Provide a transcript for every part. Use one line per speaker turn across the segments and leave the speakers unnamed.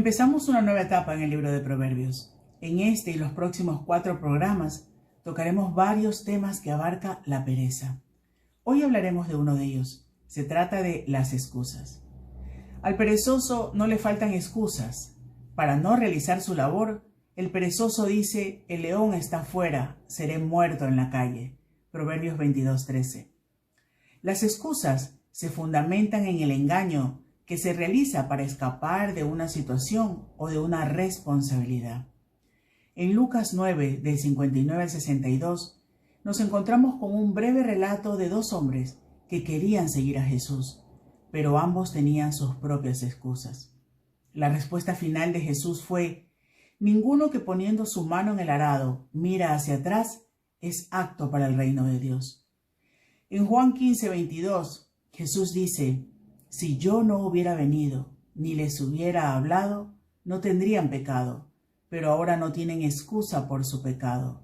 Empezamos una nueva etapa en el libro de Proverbios. En este y los próximos 4 programas tocaremos varios temas que abarca la pereza. Hoy hablaremos de uno de ellos. Se trata de las excusas. Al perezoso no le faltan excusas. Para no realizar su labor, el perezoso dice: el león está fuera, seré muerto en la calle. Proverbios 22:13. Las excusas se fundamentan en el engaño que se realiza para escapar de una situación o de una responsabilidad. En Lucas 9, del 59 al 62, nos encontramos con un breve relato de 2 hombres que querían seguir a Jesús, pero ambos tenían sus propias excusas. La respuesta final de Jesús fue: ninguno que poniendo su mano en el arado mira hacia atrás es apto para el reino de Dios. En Juan 15:22, Jesús dice: si yo no hubiera venido ni les hubiera hablado, no tendrían pecado, pero ahora no tienen excusa por su pecado.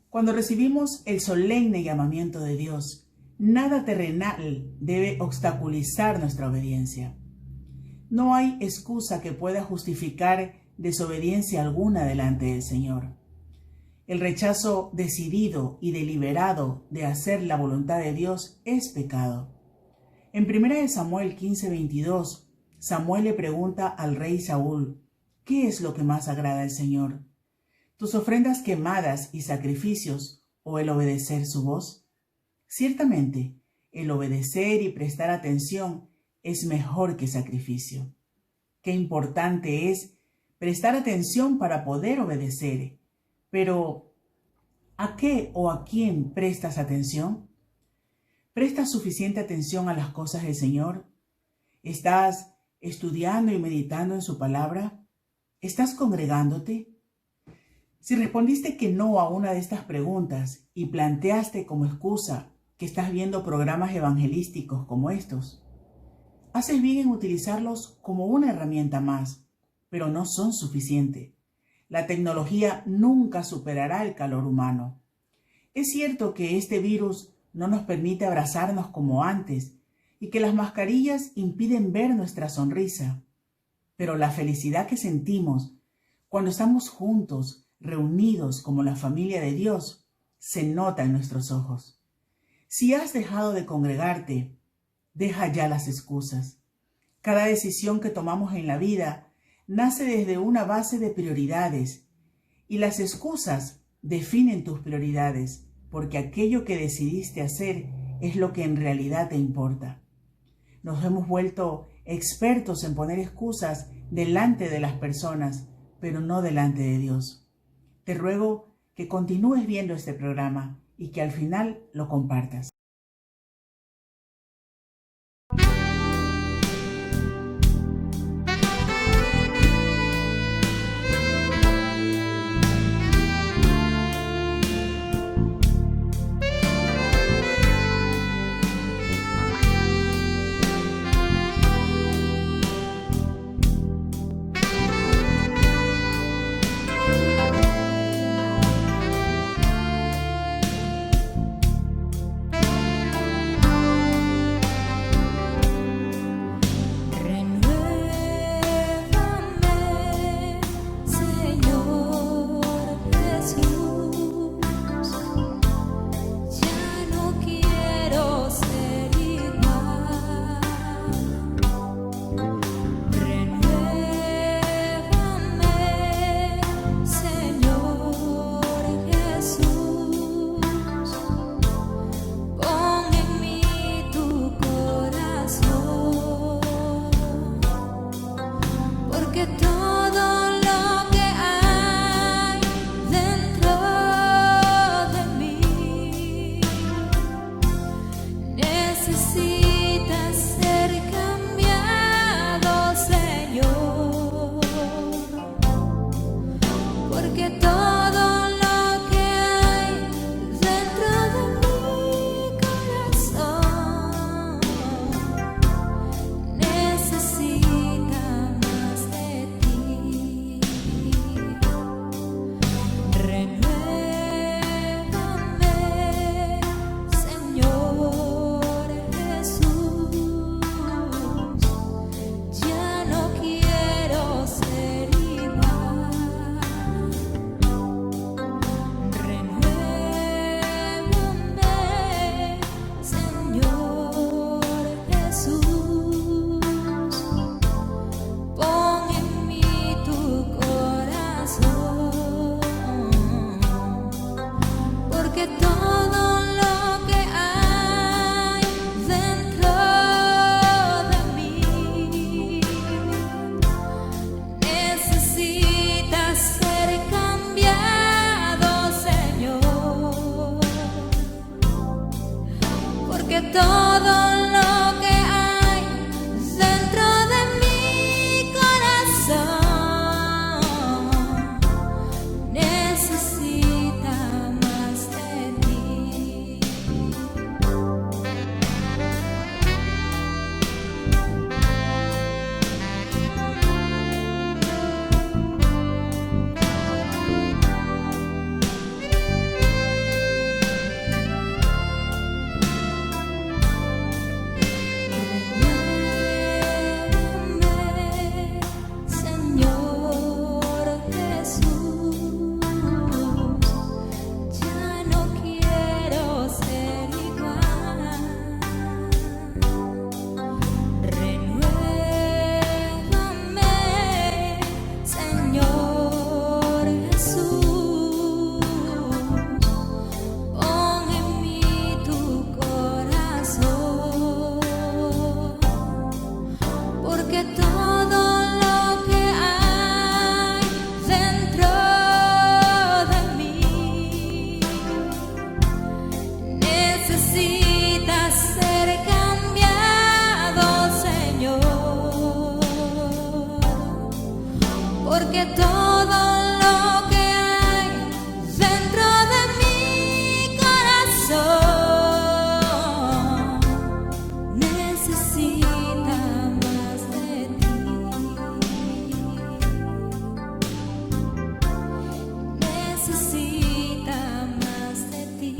Cuando recibimos el solemne llamamiento de Dios, nada terrenal debe obstaculizar nuestra obediencia. No hay excusa que pueda justificar desobediencia alguna delante del Señor. El rechazo decidido y deliberado de hacer la voluntad de Dios es pecado. En 1 Samuel 15:22, Samuel le pregunta al rey Saúl: ¿qué es lo que más agrada al Señor? ¿Tus ofrendas quemadas y sacrificios o el obedecer su voz? Ciertamente, el obedecer y prestar atención es mejor que sacrificio. Qué importante es prestar atención para poder obedecer. Pero, ¿a qué o a quién prestas atención? ¿Prestas suficiente atención a las cosas del Señor? ¿Estás estudiando y meditando en su palabra? ¿Estás congregándote? Si respondiste que no a una de estas preguntas y planteaste como excusa que estás viendo programas evangelísticos como estos, haces bien en utilizarlos como una herramienta más, pero no son suficientes. La tecnología nunca superará el calor humano. Es cierto que este virus no nos permite abrazarnos como antes y que las mascarillas impiden ver nuestra sonrisa, pero la felicidad que sentimos cuando estamos juntos, reunidos como la familia de Dios, se nota en nuestros ojos. Si has dejado de congregarte, deja ya las excusas. Cada decisión que tomamos en la vida nace desde una base de prioridades, y las excusas definen tus prioridades, porque aquello que decidiste hacer es lo que en realidad te importa. Nos hemos vuelto expertos en poner excusas delante de las personas, pero no delante de Dios. Te ruego que continúes viendo este programa y que al final lo compartas.
porque todo lo que hay dentro de mi corazón necesita más de ti. Señor Jesús, ya no quiero ser igual. Renuévame, Señor Jesús, pon en mí tu corazón, porque todo lo que hay dentro de mí necesita ser cambiado, Señor, porque todo lo que hay dentro de mi corazón necesita más de ti. Necesita más de ti.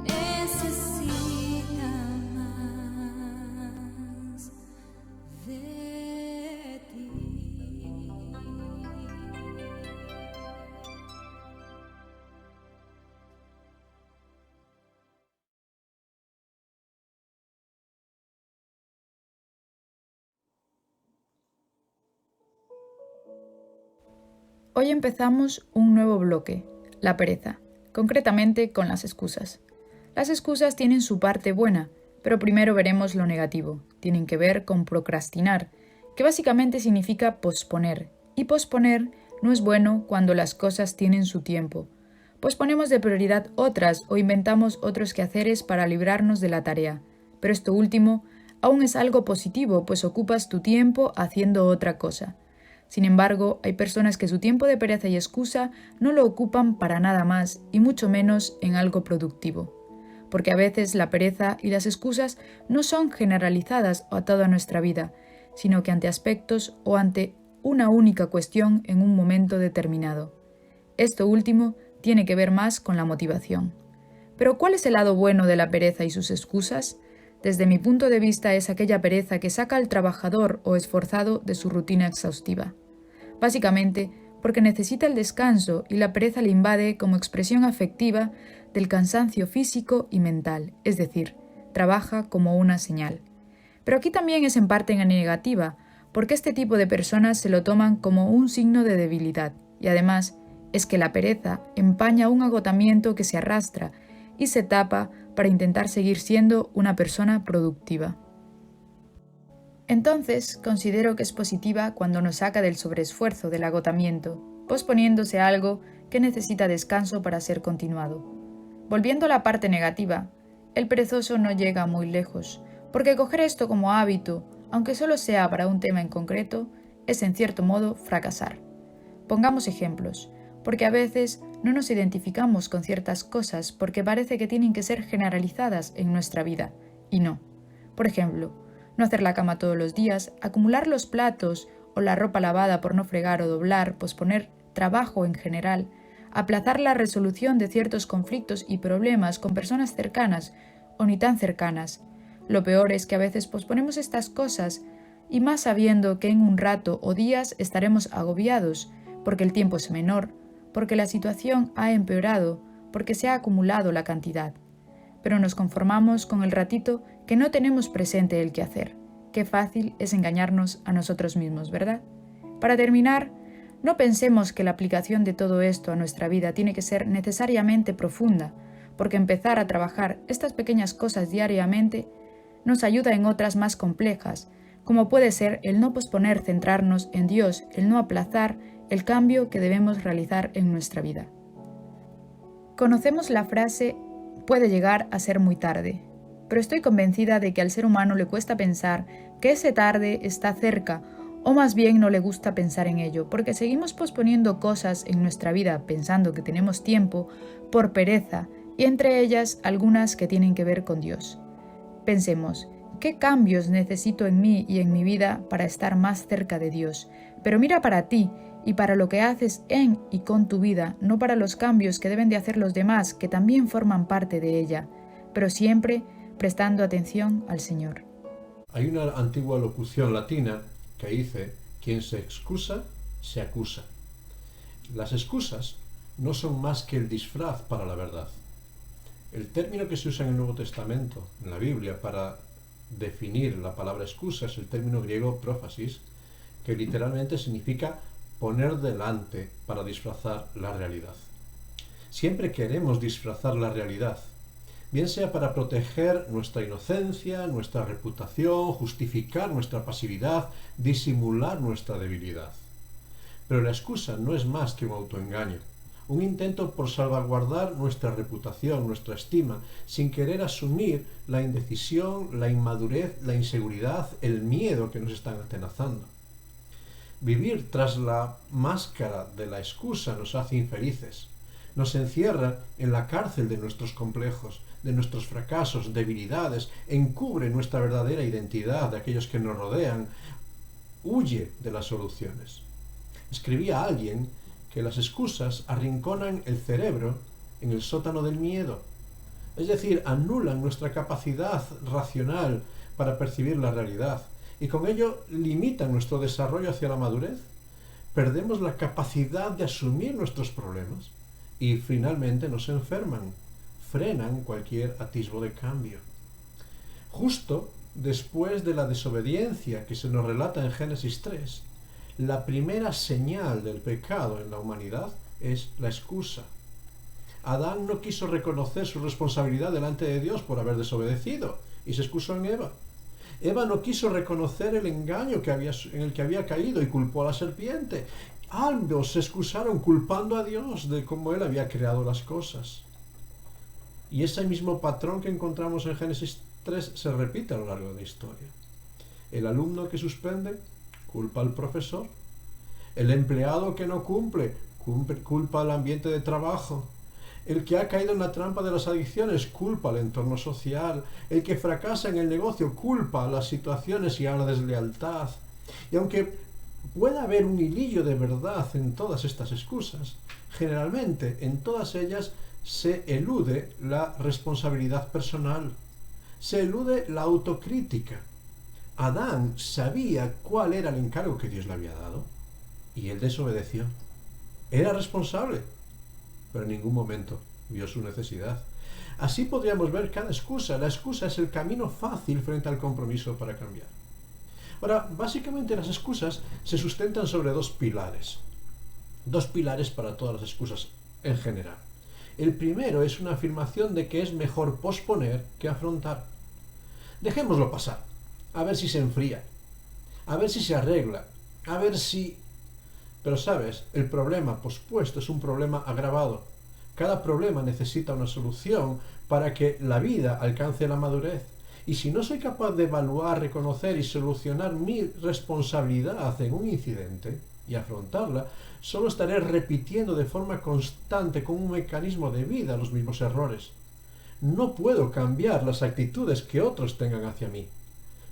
Necesita más de ti.
Hoy empezamos un nuevo bloque, la pereza, concretamente con las excusas. Las excusas tienen su parte buena, pero primero veremos lo negativo. Tienen que ver con procrastinar, que básicamente significa posponer. Y posponer no es bueno cuando las cosas tienen su tiempo. Posponemos de prioridad otras o inventamos otros quehaceres para librarnos de la tarea. Pero esto último aún es algo positivo, pues ocupas tu tiempo haciendo otra cosa. Sin embargo, hay personas que su tiempo de pereza y excusa no lo ocupan para nada más, y mucho menos en algo productivo. Porque a veces la pereza y las excusas no son generalizadas a toda nuestra vida, sino que ante aspectos o ante una única cuestión en un momento determinado. Esto último tiene que ver más con la motivación. Pero ¿cuál es el lado bueno de la pereza y sus excusas? Desde mi punto de vista es aquella pereza que saca al trabajador o esforzado de su rutina exhaustiva. Básicamente porque necesita el descanso y la pereza le invade como expresión afectiva del cansancio físico y mental, es decir, trabaja como una señal. Pero aquí también es en parte negativa, porque este tipo de personas se lo toman como un signo de debilidad, y además es que la pereza empaña un agotamiento que se arrastra y se tapa para intentar seguir siendo una persona productiva. Entonces, considero que es positiva cuando nos saca del sobreesfuerzo, del agotamiento, posponiéndose a algo que necesita descanso para ser continuado. Volviendo a la parte negativa, el perezoso no llega muy lejos, porque coger esto como hábito, aunque solo sea para un tema en concreto, es en cierto modo fracasar. Pongamos ejemplos, porque a veces no nos identificamos con ciertas cosas porque parece que tienen que ser generalizadas en nuestra vida, y no. Por ejemplo, no hacer la cama todos los días, acumular los platos o la ropa lavada por no fregar o doblar, posponer trabajo en general, aplazar la resolución de ciertos conflictos y problemas con personas cercanas o ni tan cercanas. Lo peor es que a veces posponemos estas cosas y más sabiendo que en un rato o días estaremos agobiados porque el tiempo es menor, porque la situación ha empeorado, porque se ha acumulado la cantidad. Pero nos conformamos con el ratito que no tenemos presente el quehacer. Qué fácil es engañarnos a nosotros mismos, ¿verdad? Para terminar, no pensemos que la aplicación de todo esto a nuestra vida tiene que ser necesariamente profunda, porque empezar a trabajar estas pequeñas cosas diariamente nos ayuda en otras más complejas, como puede ser el no posponer centrarnos en Dios, el no aplazar el cambio que debemos realizar en nuestra vida. Conocemos la frase «puede llegar a ser muy tarde», pero estoy convencida de que al ser humano le cuesta pensar que ese tarde está cerca, o más bien no le gusta pensar en ello, porque seguimos posponiendo cosas en nuestra vida pensando que tenemos tiempo por pereza, y entre ellas algunas que tienen que ver con Dios. Pensemos, ¿qué cambios necesito en mí y en mi vida para estar más cerca de Dios? Pero mira para ti y para lo que haces en y con tu vida, no para los cambios que deben de hacer los demás, que también forman parte de ella, pero siempre prestando atención al Señor.
Hay una antigua locución latina que dice: quien se excusa, se acusa. Las excusas no son más que el disfraz para la verdad. El término que se usa en el Nuevo Testamento, en la Biblia, para definir la palabra excusa es el término griego prófasis, que literalmente significa poner delante para disfrazar la realidad. Siempre queremos disfrazar la realidad, bien sea para proteger nuestra inocencia, nuestra reputación, justificar nuestra pasividad, disimular nuestra debilidad. Pero la excusa no es más que un autoengaño, un intento por salvaguardar nuestra reputación, nuestra estima, sin querer asumir la indecisión, la inmadurez, la inseguridad, el miedo que nos están atenazando. Vivir tras la máscara de la excusa nos hace infelices, nos encierra en la cárcel de nuestros complejos, de nuestros fracasos, debilidades, encubre nuestra verdadera identidad de aquellos que nos rodean, huye de las soluciones. Escribía alguien que las excusas arrinconan el cerebro en el sótano del miedo, es decir, anulan nuestra capacidad racional para percibir la realidad y con ello limitan nuestro desarrollo hacia la madurez. Perdemos la capacidad de asumir nuestros problemas y finalmente nos enferman, frenan cualquier atisbo de cambio. Justo después de la desobediencia que se nos relata en Génesis 3, la primera señal del pecado en la humanidad es la excusa. Adán no quiso reconocer su responsabilidad delante de Dios por haber desobedecido y se excusó en Eva. Eva no quiso reconocer el engaño en el que había caído y culpó a la serpiente. Ambos se excusaron culpando a Dios de cómo Él había creado las cosas. Y ese mismo patrón que encontramos en Génesis 3 se repite a lo largo de la historia. El alumno que suspende culpa al profesor. El empleado que no cumple culpa al ambiente de trabajo. El que ha caído en la trampa de las adicciones culpa al entorno social. El que fracasa en el negocio culpa a las situaciones y a la deslealtad. Y aunque pueda haber un hilillo de verdad en todas estas excusas, generalmente en todas ellas se elude la responsabilidad personal, se elude la autocrítica. Adán sabía cuál era el encargo que Dios le había dado y él desobedeció. Era responsable, pero en ningún momento vio su necesidad. Así podríamos ver cada excusa. La excusa es el camino fácil frente al compromiso para cambiar. Ahora, básicamente las excusas se sustentan sobre dos pilares para todas las excusas en general. El primero es una afirmación de que es mejor posponer que afrontar. Dejémoslo pasar, a ver si se enfría, a ver si se arregla, a ver si... Pero sabes, el problema pospuesto es un problema agravado. Cada problema necesita una solución para que la vida alcance la madurez. Y si no soy capaz de evaluar, reconocer y solucionar mi responsabilidad en un incidente y afrontarla, solo estaré repitiendo de forma constante como un mecanismo de vida los mismos errores. No puedo cambiar las actitudes que otros tengan hacia mí,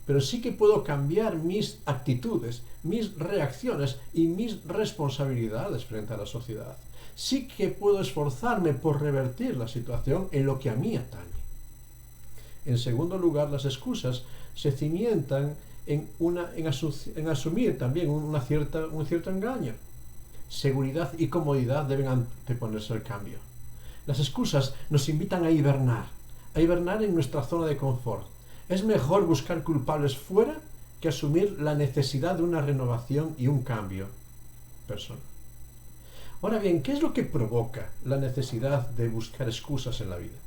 pero sí que puedo cambiar mis actitudes, mis reacciones y mis responsabilidades frente a la sociedad. Sí que puedo esforzarme por revertir la situación en lo que a mí atañe. En segundo lugar, las excusas se cimientan en asumir también un cierto engaño. Seguridad y comodidad deben anteponerse al cambio. Las excusas nos invitan a hibernar en nuestra zona de confort. Es mejor buscar culpables fuera que asumir la necesidad de una renovación y un cambio personal. Ahora bien, ¿qué es lo que provoca la necesidad de buscar excusas en la vida?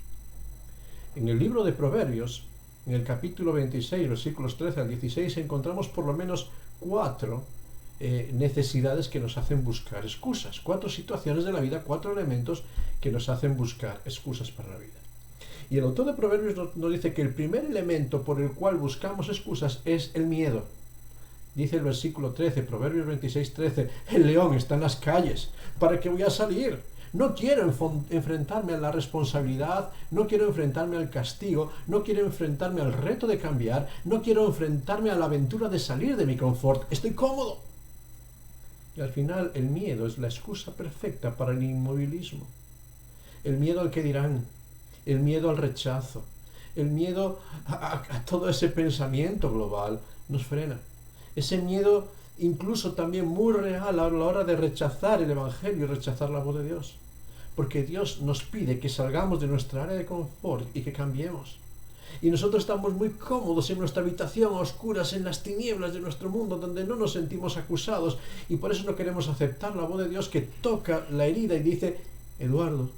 En el libro de Proverbios, en el capítulo 26, versículos 13 al 16, encontramos por lo menos 4 necesidades que nos hacen buscar excusas. 4 situaciones de la vida, 4 elementos que nos hacen buscar excusas para la vida. Y el autor de Proverbios nos dice que el primer elemento por el cual buscamos excusas es el miedo. Dice el versículo 13, Proverbios 26:13, el león está en las calles, ¿para qué voy a salir? No quiero enfrentarme a la responsabilidad, no quiero enfrentarme al castigo, no quiero enfrentarme al reto de cambiar, no quiero enfrentarme a la aventura de salir de mi confort, estoy cómodo. Y al final el miedo es la excusa perfecta para el inmovilismo. El miedo al que dirán, el miedo al rechazo, el miedo a todo ese pensamiento global nos frena. Ese miedo incluso también muy real a la hora de rechazar el Evangelio y rechazar la voz de Dios. Porque Dios nos pide que salgamos de nuestra área de confort y que cambiemos. Y nosotros estamos muy cómodos en nuestra habitación, a oscuras, en las tinieblas de nuestro mundo, donde no nos sentimos acusados. Y por eso no queremos aceptar la voz de Dios que toca la herida y dice, Eduardo,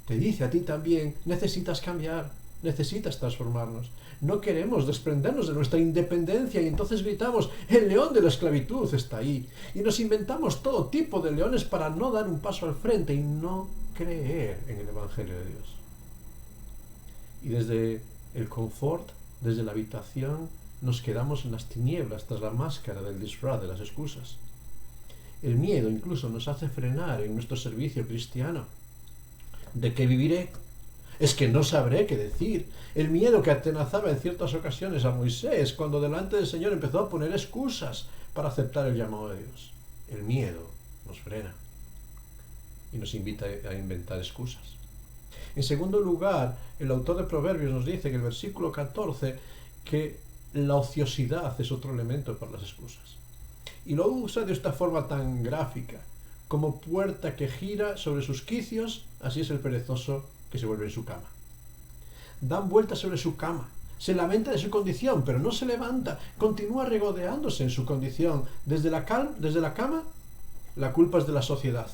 te dice a ti también, necesitas cambiar, necesitas transformarnos. No queremos desprendernos de nuestra independencia y entonces gritamos, el león de la esclavitud está ahí. Y nos inventamos todo tipo de leones para no dar un paso al frente y no creer en el Evangelio de Dios. Y desde el confort, desde la habitación, nos quedamos en las tinieblas tras la máscara del disfraz de las excusas. El miedo incluso nos hace frenar en nuestro servicio cristiano. ¿De qué viviré? Es que no sabré qué decir. El miedo que atenazaba en ciertas ocasiones a Moisés cuando delante del Señor empezó a poner excusas para aceptar el llamado de Dios. El miedo nos frena y nos invita a inventar excusas. En segundo lugar, el autor de Proverbios nos dice en el versículo 14 que la ociosidad es otro elemento para las excusas. Y lo usa de esta forma tan gráfica. Como puerta que gira sobre sus quicios, así es el perezoso que se vuelve en su cama. Dan vueltas sobre su cama, se lamenta de su condición, pero no se levanta, continúa regodeándose en su condición. Desde la cama, la culpa es de la sociedad.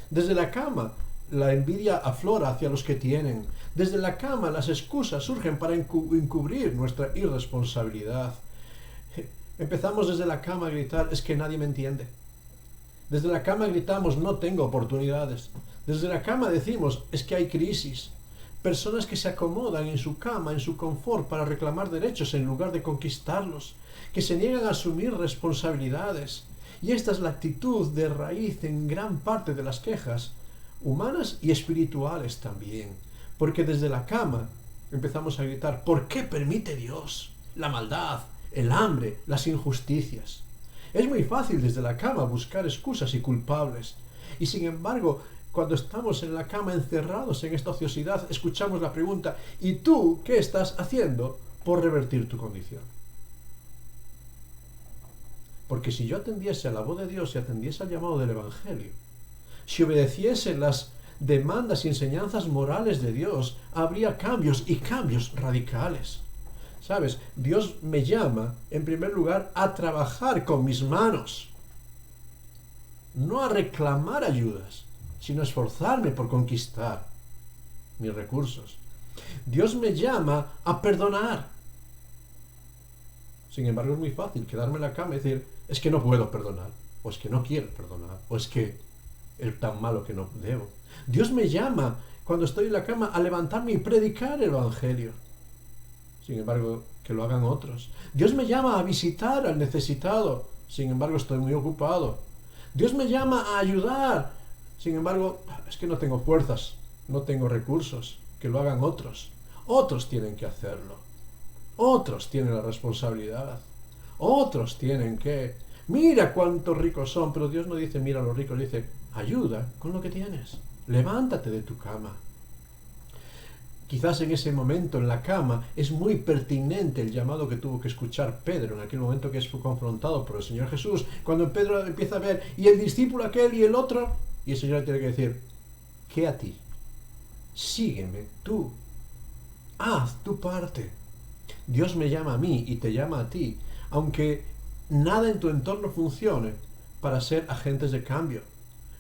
Desde la cama, la envidia aflora hacia los que tienen. Desde la cama, las excusas surgen para encubrir nuestra irresponsabilidad. Empezamos desde la cama a gritar, es que nadie me entiende. Desde la cama gritamos, no tengo oportunidades. Desde la cama decimos, es que hay crisis. Personas que se acomodan en su cama, en su confort, para reclamar derechos en lugar de conquistarlos, que se niegan a asumir responsabilidades. Y esta es la actitud de raíz en gran parte de las quejas, humanas y espirituales también. Porque desde la cama empezamos a gritar, ¿por qué permite Dios la maldad, el hambre, las injusticias? Es muy fácil desde la cama buscar excusas y culpables. Y sin embargo, cuando estamos en la cama encerrados en esta ociosidad, escuchamos la pregunta, ¿y tú qué estás haciendo por revertir tu condición? Porque si yo atendiese a la voz de Dios y atendiese al llamado del Evangelio, si obedeciese las demandas y enseñanzas morales de Dios, habría cambios y cambios radicales. ¿Sabes? Dios me llama, en primer lugar, a trabajar con mis manos. No a reclamar ayudas, sino a esforzarme por conquistar mis recursos. Dios me llama a perdonar. Sin embargo, es muy fácil quedarme en la cama y decir, es que no puedo perdonar, o es que no quiero perdonar, o es que es tan malo que no debo. Dios me llama, cuando estoy en la cama, a levantarme y predicar el Evangelio. Sin embargo, que lo hagan otros. Dios me llama a visitar al necesitado. Sin embargo, estoy muy ocupado. Dios me llama a ayudar. Sin embargo, es que no tengo fuerzas, no tengo recursos. Que lo hagan otros. Otros tienen que hacerlo. Otros tienen la responsabilidad. Otros tienen que... Mira cuántos ricos son, pero Dios no dice mira a los ricos, dice ayuda con lo que tienes. Levántate de tu cama. Quizás en ese momento en la cama es muy pertinente el llamado que tuvo que escuchar Pedro en aquel momento que fue confrontado por el Señor Jesús, cuando Pedro empieza a ver, y el discípulo aquel y el otro, y el Señor le tiene que decir, ¿qué a ti? Sígueme tú, haz tu parte. Dios me llama a mí y te llama a ti, aunque nada en tu entorno funcione, para ser agentes de cambio,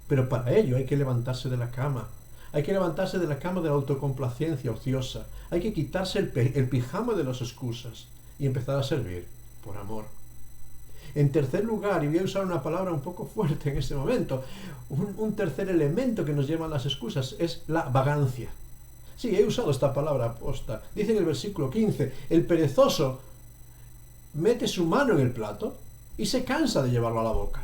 pero para ello hay que levantarse de la cama. Hay que levantarse de la cama de la autocomplacencia ociosa. Hay que quitarse el pijama de las excusas y empezar a servir por amor. En tercer lugar, y voy a usar una palabra un poco fuerte en este momento, un tercer elemento que nos lleva a las excusas es la vagancia. Sí, he usado esta palabra aposta. Dice en el versículo 15, el perezoso mete su mano en el plato y se cansa de llevarlo a la boca.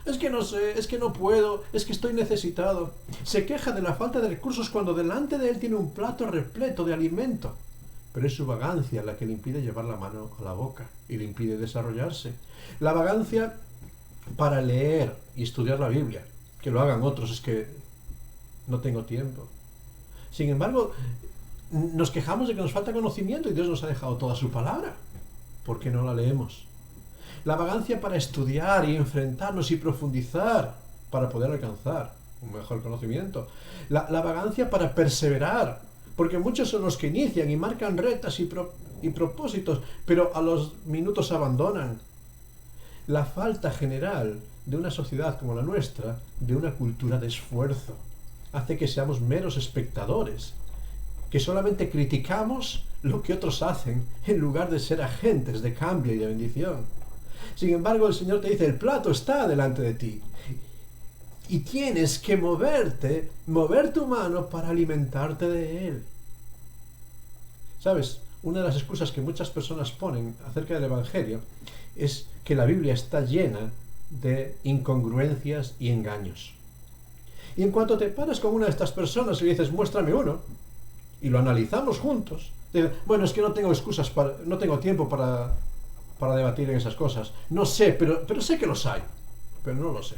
Es que no sé, es que no puedo, es que estoy necesitado. Se queja de la falta de recursos cuando delante de él tiene un plato repleto de alimento. Pero es su vagancia la que le impide llevar la mano a la boca y le impide desarrollarse. La vagancia para leer y estudiar la Biblia, que lo hagan otros, es que no tengo tiempo. Sin embargo, nos quejamos de que nos falta conocimiento y Dios nos ha dejado toda su palabra. ¿Por qué no la leemos? La vagancia para estudiar y enfrentarnos y profundizar para poder alcanzar un mejor conocimiento. La vagancia para perseverar, porque muchos son los que inician y marcan retas y propósitos, pero a los minutos abandonan. La falta general de una sociedad como la nuestra, de una cultura de esfuerzo, hace que seamos meros espectadores, que solamente criticamos lo que otros hacen en lugar de ser agentes de cambio y de bendición. Sin embargo, el Señor te dice, el plato está delante de ti y tienes que mover tu mano para alimentarte de él. ¿Sabes? Una de las excusas que muchas personas ponen acerca del Evangelio es que la Biblia está llena de incongruencias y engaños. Y en cuanto te paras con una de estas personas y le dices, muéstrame uno, y lo analizamos juntos, dices, bueno, es que no tengo excusas, no tengo tiempo para debatir en esas cosas. No sé, pero sé que los hay, pero no lo sé.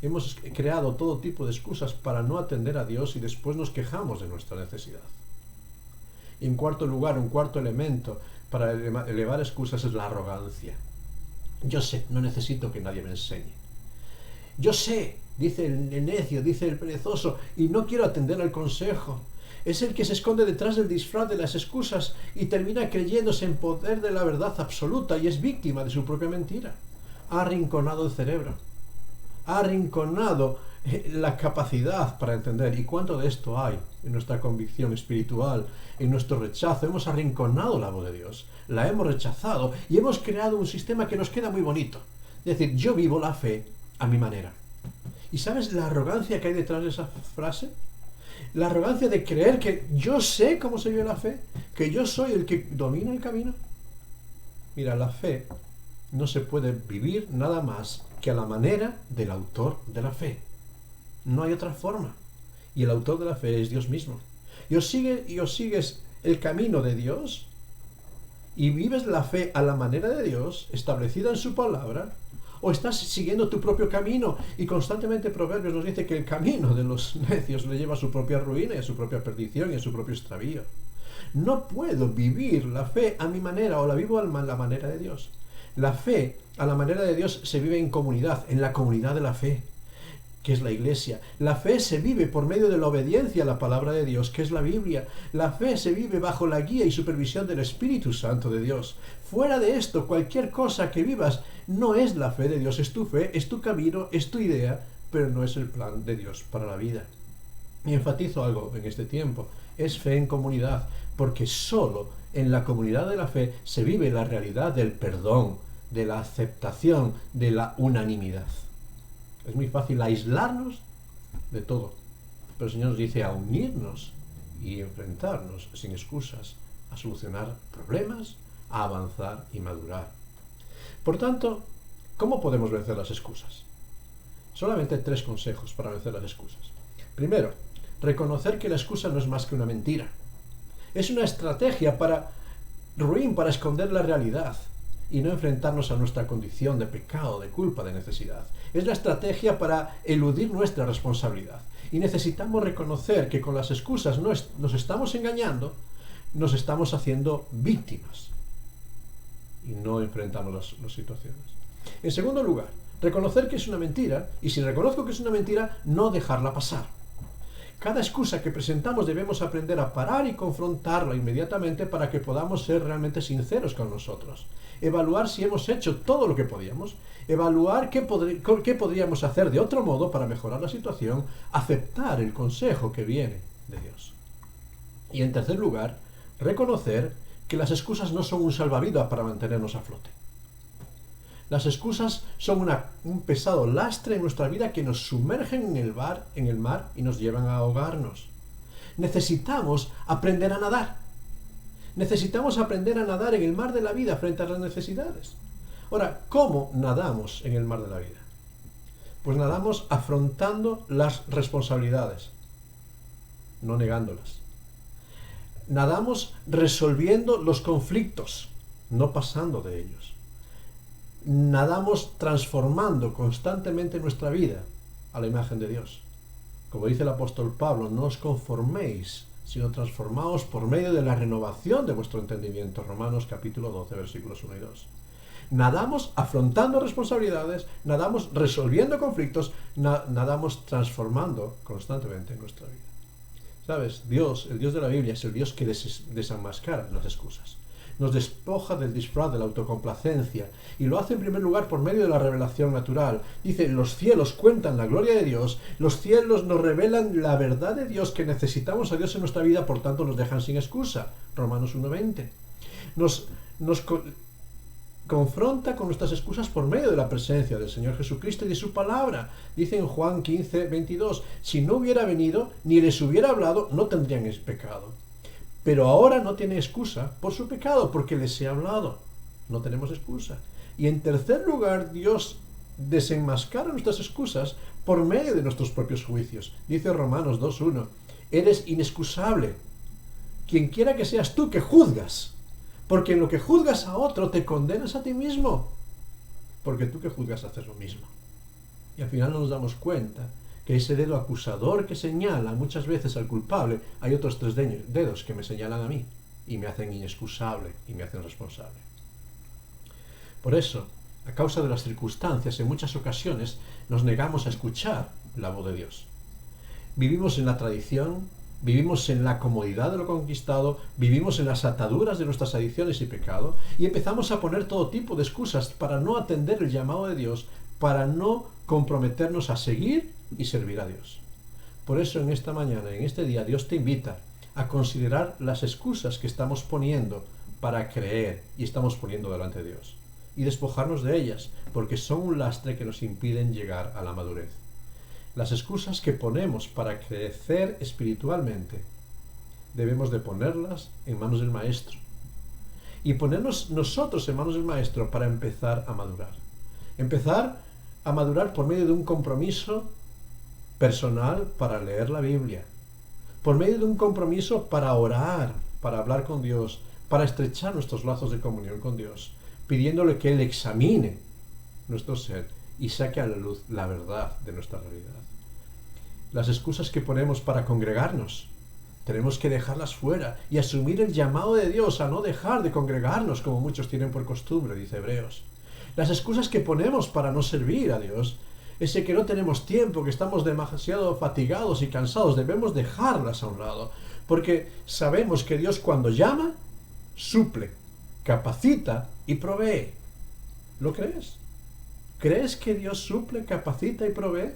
Hemos creado todo tipo de excusas para no atender a Dios y después nos quejamos de nuestra necesidad. Y en cuarto lugar, un cuarto elemento para elevar excusas es la arrogancia. Yo sé, no necesito que nadie me enseñe. Yo sé, dice el necio, dice el perezoso, y no quiero atender al consejo. Es el que se esconde detrás del disfraz de las excusas y termina creyéndose en poder de la verdad absoluta y es víctima de su propia mentira. Ha arrinconado el cerebro. Ha arrinconado la capacidad para entender. ¿Y cuánto de esto hay en nuestra convicción espiritual, en nuestro rechazo? Hemos arrinconado la voz de Dios, la hemos rechazado y hemos creado un sistema que nos queda muy bonito. Es decir, yo vivo la fe a mi manera. ¿Y sabes la arrogancia que hay detrás de esa frase? La arrogancia de creer que yo sé cómo se vive la fe, que yo soy el que domina el camino. Mira, la fe no se puede vivir nada más que a la manera del autor de la fe. No hay otra forma. Y el autor de la fe es Dios mismo. Y os sigues el camino de Dios y vives la fe a la manera de Dios, establecida en su palabra, o estás siguiendo tu propio camino. Y constantemente Proverbios nos dice que el camino de los necios le lleva a su propia ruina y a su propia perdición y a su propio extravío. No puedo vivir la fe a mi manera o la vivo a la manera de Dios. La fe a la manera de Dios se vive en comunidad, en la comunidad de la fe, que es la iglesia. La fe se vive por medio de la obediencia a la palabra de Dios, que es la Biblia. La fe se vive bajo la guía y supervisión del Espíritu Santo de Dios. Fuera de esto, cualquier cosa que vivas no es la fe de Dios, es tu fe, es tu camino, es tu idea, pero no es el plan de Dios para la vida. Y enfatizo algo en este tiempo, es fe en comunidad, porque solo en la comunidad de la fe se vive la realidad del perdón, de la aceptación, de la unanimidad. Es muy fácil aislarnos de todo, pero el Señor nos dice a unirnos y enfrentarnos sin excusas, a solucionar problemas, a avanzar y madurar. Por tanto, ¿cómo podemos vencer las excusas? Solamente 3 consejos para vencer las excusas. Primero, reconocer que la excusa no es más que una mentira. Es una estrategia para esconder la realidad y no enfrentarnos a nuestra condición de pecado, de culpa, de necesidad. Es la estrategia para eludir nuestra responsabilidad. Y necesitamos reconocer que con las excusas nos estamos engañando, nos estamos haciendo víctimas y no enfrentamos las situaciones. En segundo lugar, reconocer que es una mentira, y si reconozco que es una mentira, no dejarla pasar. Cada excusa que presentamos debemos aprender a parar y confrontarla inmediatamente para que podamos ser realmente sinceros con nosotros. Evaluar si hemos hecho todo lo que podíamos, evaluar qué podríamos hacer de otro modo para mejorar la situación, aceptar el consejo que viene de Dios. Y en tercer lugar, reconocer que las excusas no son un salvavidas para mantenernos a flote. Las excusas son un pesado lastre en nuestra vida que nos sumergen en el mar y nos llevan a ahogarnos. Necesitamos aprender a nadar. Necesitamos aprender a nadar en el mar de la vida frente a las necesidades. Ahora, ¿cómo nadamos en el mar de la vida? Pues nadamos afrontando las responsabilidades, no negándolas. Nadamos resolviendo los conflictos, no pasando de ellos. Nadamos transformando constantemente nuestra vida a la imagen de Dios. Como dice el apóstol Pablo, no os conforméis, sino transformaos por medio de la renovación de vuestro entendimiento. Romanos capítulo 12, versículos 1 y 2. Nadamos afrontando responsabilidades, nadamos resolviendo conflictos, nadamos transformando constantemente nuestra vida. ¿Sabes? Dios, el Dios de la Biblia, es el Dios que desenmascara las excusas. Nos despoja del disfraz de la autocomplacencia y lo hace en primer lugar por medio de la revelación natural. Dice, los cielos cuentan la gloria de Dios, los cielos nos revelan la verdad de Dios, que necesitamos a Dios en nuestra vida, por tanto nos dejan sin excusa. Romanos 1:20. Nos confronta con nuestras excusas por medio de la presencia del Señor Jesucristo y de su palabra. Dice en Juan 15:22, si no hubiera venido ni les hubiera hablado, no tendrían pecado. Pero ahora no tiene excusa por su pecado, porque les he hablado. No tenemos excusa. Y en tercer lugar, Dios desenmascara nuestras excusas por medio de nuestros propios juicios. Dice Romanos 2:1, eres inexcusable. Quien quiera que seas tú que juzgas, porque en lo que juzgas a otro te condenas a ti mismo, porque tú que juzgas haces lo mismo. Y al final no nos damos cuenta que ese dedo acusador que señala muchas veces al culpable, hay otros 3 dedos que me señalan a mí y me hacen inexcusable y me hacen responsable. Por eso, a causa de las circunstancias, en muchas ocasiones nos negamos a escuchar la voz de Dios. Vivimos en la tradición, vivimos en la comodidad de lo conquistado, vivimos en las ataduras de nuestras adicciones y pecado, y empezamos a poner todo tipo de excusas para no atender el llamado de Dios, para no comprometernos a seguir y servir a Dios. Por eso en esta mañana, en este día, Dios te invita a considerar las excusas que estamos poniendo para creer y estamos poniendo delante de Dios, y despojarnos de ellas, porque son un lastre que nos impiden llegar a la madurez. Las excusas que ponemos para crecer espiritualmente, debemos de ponerlas en manos del Maestro, y ponernos nosotros en manos del Maestro para empezar a madurar. Empezar a madurar por medio de un compromiso personal para leer la Biblia, por medio de un compromiso para orar, para hablar con Dios, para estrechar nuestros lazos de comunión con Dios, pidiéndole que Él examine nuestro ser y saque a la luz la verdad de nuestra realidad. Las excusas que ponemos para congregarnos, tenemos que dejarlas fuera y asumir el llamado de Dios a no dejar de congregarnos como muchos tienen por costumbre, dice Hebreos. Las excusas que ponemos para no servir a Dios, ese que no tenemos tiempo, que estamos demasiado fatigados y cansados, debemos dejarlas a un lado, porque sabemos que Dios cuando llama, suple, capacita y provee. ¿Lo crees? ¿Crees que Dios suple, capacita y provee?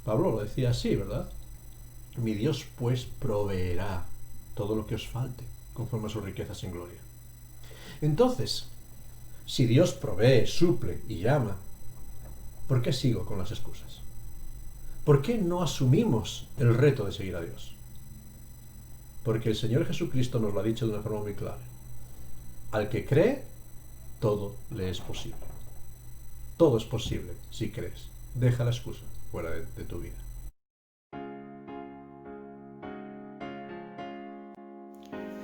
Pablo lo decía así, ¿verdad? Mi Dios pues proveerá todo lo que os falte, conforme a sus riquezas en gloria. Entonces, si Dios provee, suple y llama, ¿por qué sigo con las excusas? ¿Por qué no asumimos el reto de seguir a Dios? Porque el Señor Jesucristo nos lo ha dicho de una forma muy clara. Al que cree, todo le es posible. Todo es posible si crees. Deja la excusa fuera de tu vida.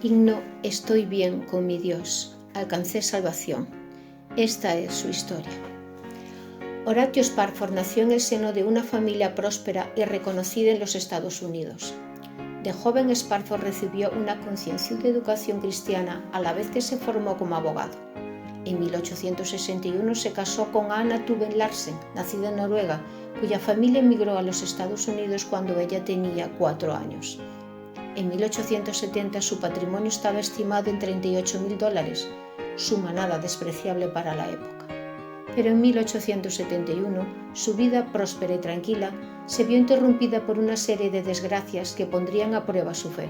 Himno Estoy bien con mi Dios, alcancé salvación. Esta es su historia. Horatio Spafford nació en el seno de una familia próspera y reconocida en los Estados Unidos. De joven, Spafford recibió una concienzuda educación cristiana a la vez que se formó como abogado. En 1861 se casó con Anna Tuven Larsen, nacida en Noruega, cuya familia emigró a los Estados Unidos cuando ella tenía 4 años. En 1870 su patrimonio estaba estimado en $38,000, suma nada despreciable para la época. Pero en 1871 su vida próspera y tranquila se vio interrumpida por una serie de desgracias que pondrían a prueba su fe.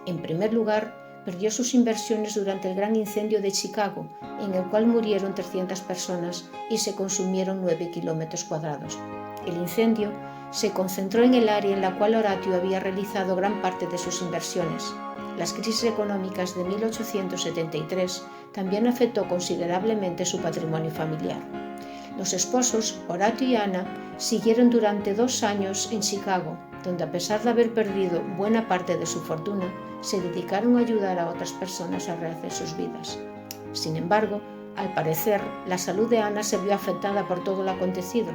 En primer lugar, perdió sus inversiones durante el gran incendio de Chicago, en el cual murieron 300 personas y se consumieron 9 kilómetros cuadrados. El incendio se concentró en el área en la cual Horatio había realizado gran parte de sus inversiones. Las crisis económicas de 1873 también afectó considerablemente su patrimonio familiar. Los esposos, Horatio y Anna, siguieron durante 2 años en Chicago, donde a pesar de haber perdido buena parte de su fortuna, se dedicaron a ayudar a otras personas a rehacer sus vidas. Sin embargo, al parecer, la salud de Anna se vio afectada por todo lo acontecido,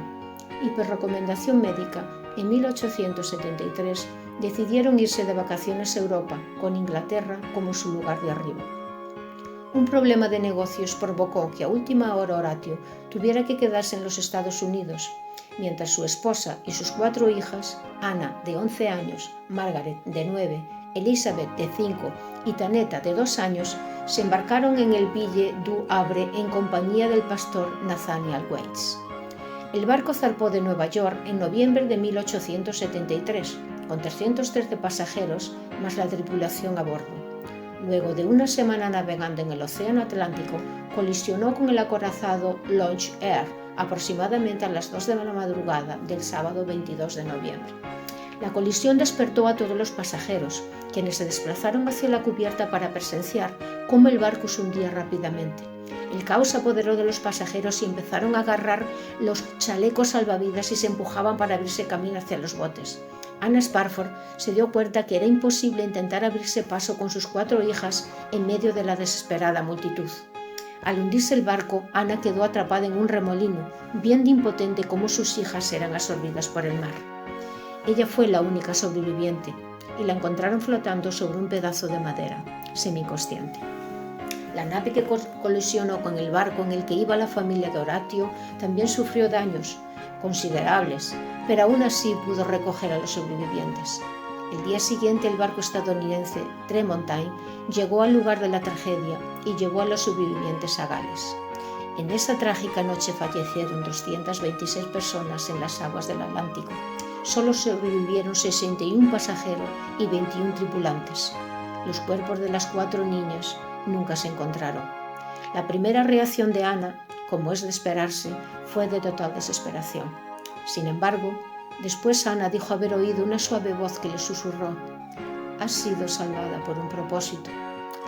y por recomendación médica, en 1873 decidieron irse de vacaciones a Europa, con Inglaterra como su lugar de arribo. Un problema de negocios provocó que a última hora Horatio tuviera que quedarse en los Estados Unidos, mientras su esposa y sus 4 hijas, Anna de 11 años, Margaret de 9, Elizabeth de 5 y Tanetta de 2 años, se embarcaron en el Ville du Havre en compañía del pastor Nathaniel Waits. El barco zarpó de Nueva York en noviembre de 1873, con 313 pasajeros más la tripulación a bordo. Luego de una semana navegando en el Océano Atlántico, colisionó con el acorazado Launch Air aproximadamente a las 2 de la madrugada del sábado 22 de noviembre. La colisión despertó a todos los pasajeros, quienes se desplazaron hacia la cubierta para presenciar cómo el barco se hundía rápidamente. El caos se apoderó de los pasajeros y empezaron a agarrar los chalecos salvavidas y se empujaban para abrirse camino hacia los botes. Anna Sparford se dio cuenta que era imposible intentar abrirse paso con sus 4 hijas en medio de la desesperada multitud. Al hundirse el barco, Anna quedó atrapada en un remolino, viendo impotente cómo sus hijas eran absorbidas por el mar. Ella fue la única sobreviviente y la encontraron flotando sobre un pedazo de madera, semiconsciente. La nave que colisionó con el barco en el que iba la familia de Horatio también sufrió daños considerables, pero aún así pudo recoger a los sobrevivientes. El día siguiente, el barco estadounidense Tremontine llegó al lugar de la tragedia y llevó a los sobrevivientes a Gales. En esa trágica noche fallecieron 226 personas en las aguas del Atlántico. Solo sobrevivieron 61 pasajeros y 21 tripulantes. Los cuerpos de las 4 niñas nunca se encontraron. La primera reacción de Anna, como es de esperarse, fue de total desesperación. Sin embargo, después Anna dijo haber oído una suave voz que le susurró: «Has sido salvada por un propósito».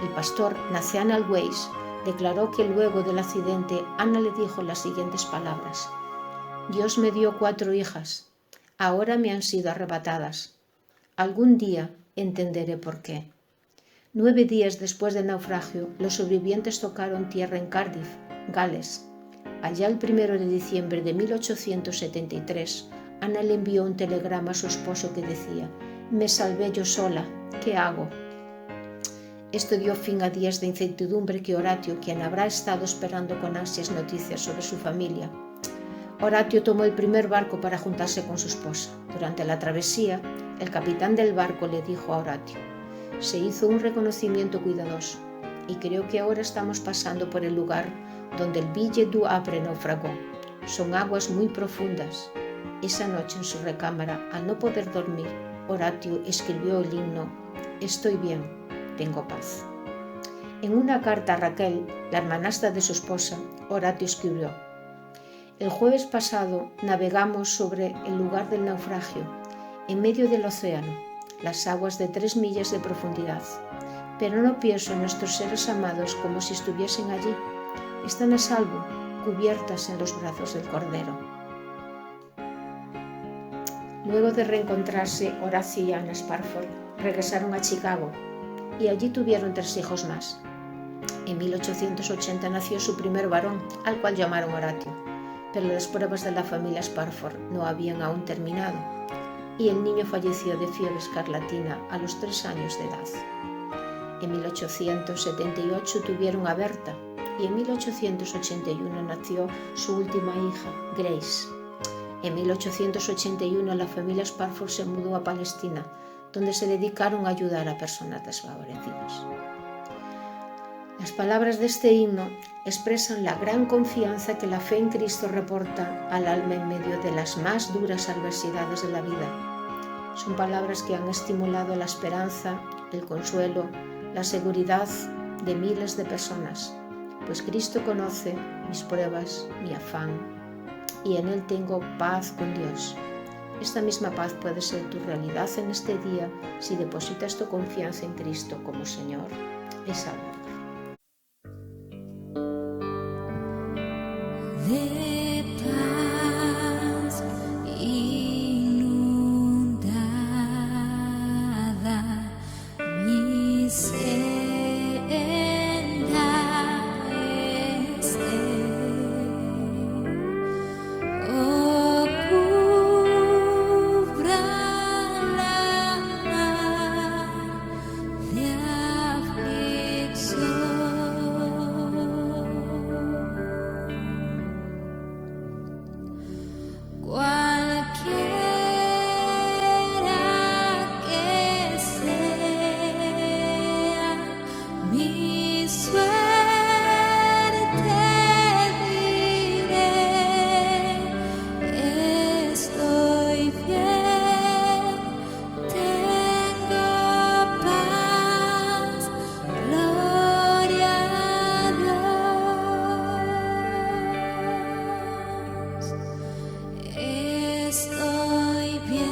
El pastor Nathaniel Waits declaró que luego del accidente Anna le dijo las siguientes palabras: «Dios me dio 4 hijas, ahora me han sido arrebatadas. Algún día entenderé por qué». 9 días después del naufragio, los sobrevivientes tocaron tierra en Cardiff, Gales. Allá el 1 de diciembre de 1873, Anna le envió un telegrama a su esposo que decía: «Me salvé yo sola, ¿qué hago?». Esto dio fin a días de incertidumbre que Horatio, quien habrá estado esperando con ansias noticias sobre su familia. Horatio tomó el primer barco para juntarse con su esposa. Durante la travesía, el capitán del barco le dijo a Horatio: «Se hizo un reconocimiento cuidadoso y creo que ahora estamos pasando por el lugar donde el Ville du Havre naufragó. Son aguas muy profundas». Esa noche en su recámara, al no poder dormir, Horatio escribió el himno «Estoy bien, tengo paz». En una carta a Raquel, la hermanastra de su esposa, Horatio escribió: «El jueves pasado navegamos sobre el lugar del naufragio, en medio del océano, las aguas de 3 millas de profundidad, pero no pienso en nuestros seres amados como si estuviesen allí. Están a salvo, cubiertas en los brazos del Cordero». Luego de reencontrarse, Horacio y Anna Sparford regresaron a Chicago y allí tuvieron 3 hijos más. En 1880 nació su primer varón, al cual llamaron Horatio, pero las pruebas de la familia Sparford no habían aún terminado y el niño falleció de fiebre escarlatina a los 3 años de edad. En 1878 tuvieron a Berta y en 1881 nació su última hija, Grace. En 1881 la familia Sparford se mudó a Palestina, donde se dedicaron a ayudar a personas desfavorecidas. Las palabras de este himno expresan la gran confianza que la fe en Cristo reporta al alma en medio de las más duras adversidades de la vida. Son palabras que han estimulado la esperanza, el consuelo, la seguridad de miles de personas, pues Cristo conoce mis pruebas, mi afán, y en Él tengo paz con Dios. Esta misma paz puede ser tu realidad en este día si depositas tu confianza en Cristo como Señor y Salvador.
De paz inundada mi senda es oh, cúbrala de aflicción. Cualquiera que sea mi suerte, diré, estoy bien, tengo paz, gloria a Dios. Estoy bien,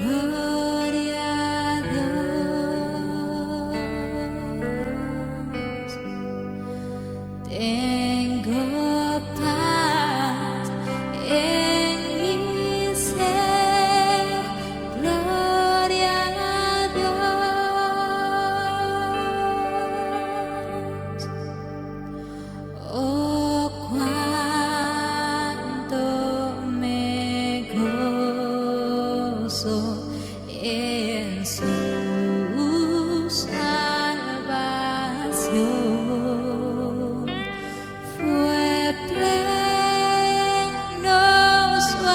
gloria a Dios. Tengo paz en mi ser, gloria a Dios. Oh, cuánto me gozo en su salvación. Fue pleno su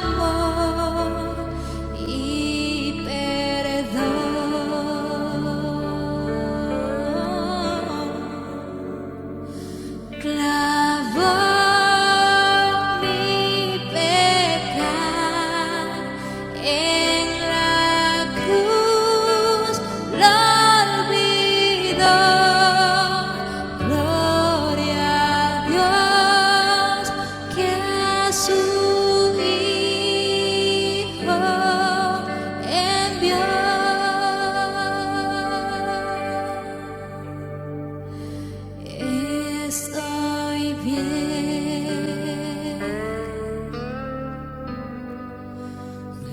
amor y perdón. Clavó mi pecado en la cruz, lo olvidó. Gloria a Dios que a su Hijo envió. Estoy bien,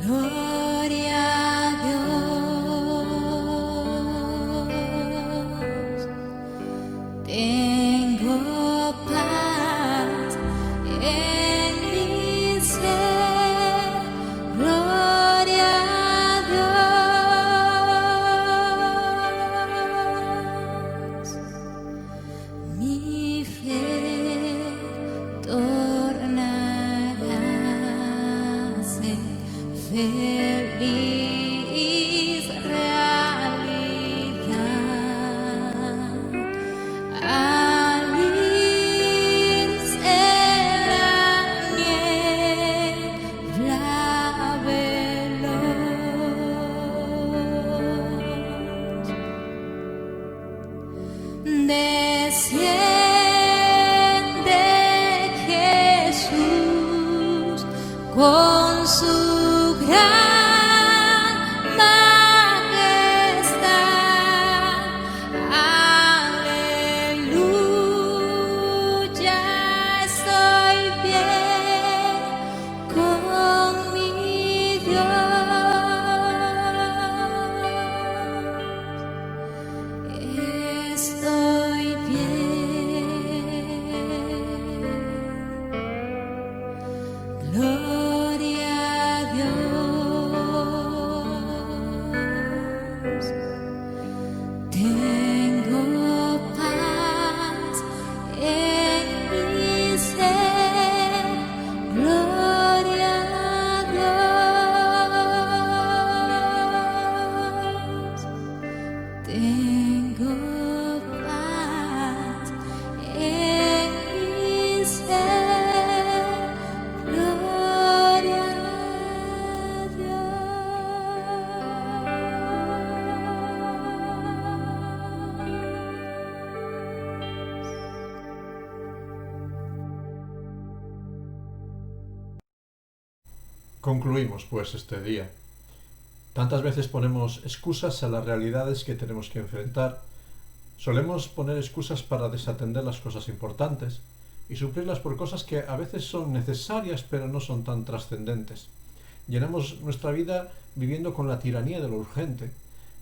gloria a Dios. Tengo paz en mi ser, gloria a Dios. Mi fe tornarase feliz realidad al irse la niebla veloz. Desciende Jesús con su gran majestad. Aleluya, estoy bien con mi Dios. Estoy bien, gloria a Dios. Tengo paz en mi ser, gloria a Dios. Tengo paz en mi ser, gloria
Concluimos, pues, este día. Tantas veces ponemos excusas a las realidades que tenemos que enfrentar. Solemos poner excusas para desatender las cosas importantes y suplirlas por cosas que a veces son necesarias pero no son tan trascendentes. Llenamos nuestra vida viviendo con la tiranía de lo urgente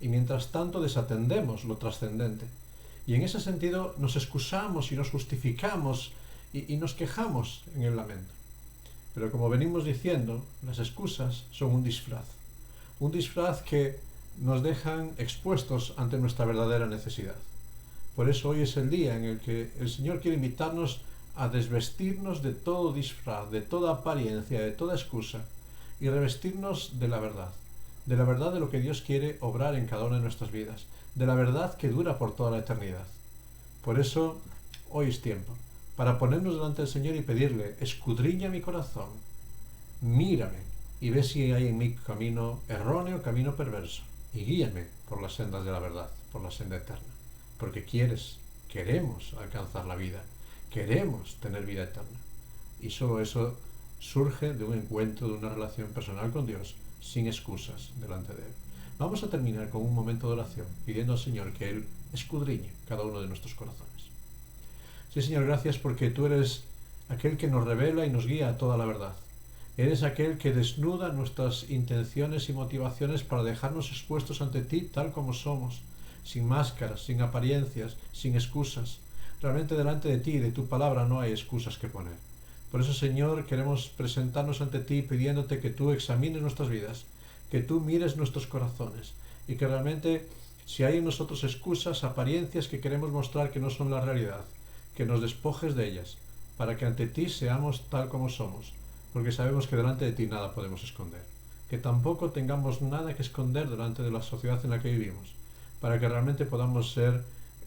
y mientras tanto desatendemos lo trascendente. Y en ese sentido nos excusamos y nos justificamos y nos quejamos en el lamento. Pero como venimos diciendo, las excusas son un disfraz que nos dejan expuestos ante nuestra verdadera necesidad. Por eso hoy es el día en el que el Señor quiere invitarnos a desvestirnos de todo disfraz, de toda apariencia, de toda excusa, y revestirnos de la verdad de lo que Dios quiere obrar en cada una de nuestras vidas, de la verdad que dura por toda la eternidad. Por eso hoy es tiempo para ponernos delante del Señor y pedirle: escudriña mi corazón, mírame y ve si hay en mí camino erróneo, camino perverso, y guíame por las sendas de la verdad, por la senda eterna, porque queremos alcanzar la vida, queremos tener vida eterna, y solo eso surge de un encuentro, de una relación personal con Dios, sin excusas delante de Él. Vamos a terminar con un momento de oración, pidiendo al Señor que Él escudriñe cada uno de nuestros corazones. Sí, Señor, gracias porque Tú eres aquel que nos revela y nos guía a toda la verdad. Eres aquel que desnuda nuestras intenciones y motivaciones para dejarnos expuestos ante Ti tal como somos, sin máscaras, sin apariencias, sin excusas. Realmente delante de Ti y de Tu palabra no hay excusas que poner. Por eso, Señor, queremos presentarnos ante Ti pidiéndote que Tú examines nuestras vidas, que Tú mires nuestros corazones y que realmente, si hay en nosotros excusas, apariencias que queremos mostrar que no son la realidad, que nos despojes de ellas, para que ante Ti seamos tal como somos, porque sabemos que delante de Ti nada podemos esconder, que tampoco tengamos nada que esconder delante de la sociedad en la que vivimos, para que realmente podamos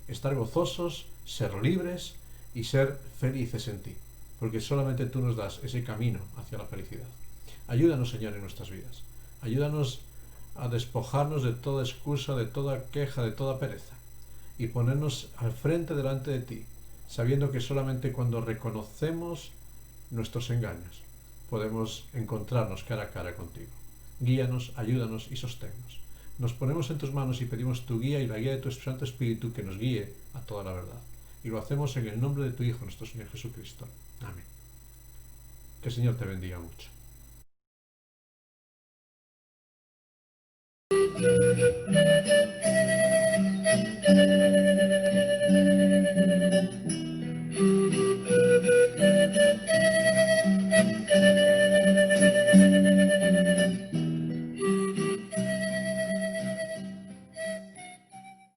estar gozosos, ser libres y ser felices en Ti, porque solamente Tú nos das ese camino hacia la felicidad. Ayúdanos, Señor, en nuestras vidas. Ayúdanos a despojarnos de toda excusa, de toda queja, de toda pereza, y ponernos al frente delante de Ti, sabiendo que solamente cuando reconocemos nuestros engaños podemos encontrarnos cara a cara contigo. Guíanos, ayúdanos y sosténnos. Nos ponemos en Tus manos y pedimos Tu guía y la guía de Tu Santo Espíritu que nos guíe a toda la verdad. Y lo hacemos en el nombre de Tu Hijo, nuestro Señor Jesucristo. Amén. Que el Señor te bendiga mucho.